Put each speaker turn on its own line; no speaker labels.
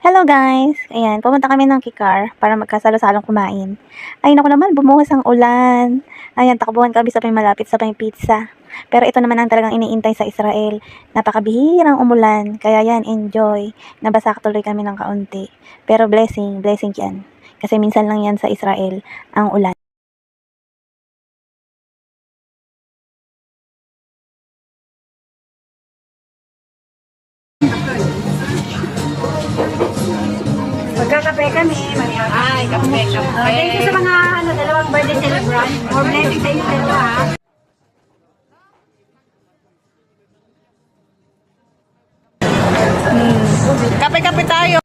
Hello guys! Ayan, pumunta kami ng Kikar para magkasalo-salong kumain. Ay naku naman, bumuhos ang ulan. Ayan, takbuhan kami sa may malapit sa may pizza. Pero ito naman ang talagang iniintay sa Israel. Napakabihirang umulan, kaya yan, enjoy. Nabasa tuloy kami ng kaunti. Pero blessing yan. Kasi minsan lang yan sa Israel, ang ulan.
Magkakape kami. Ay, kape. Thank you sa mga dalawang birthday celebrant. More blessings sa inyo dalawa, ha?
Kape-kape tayo.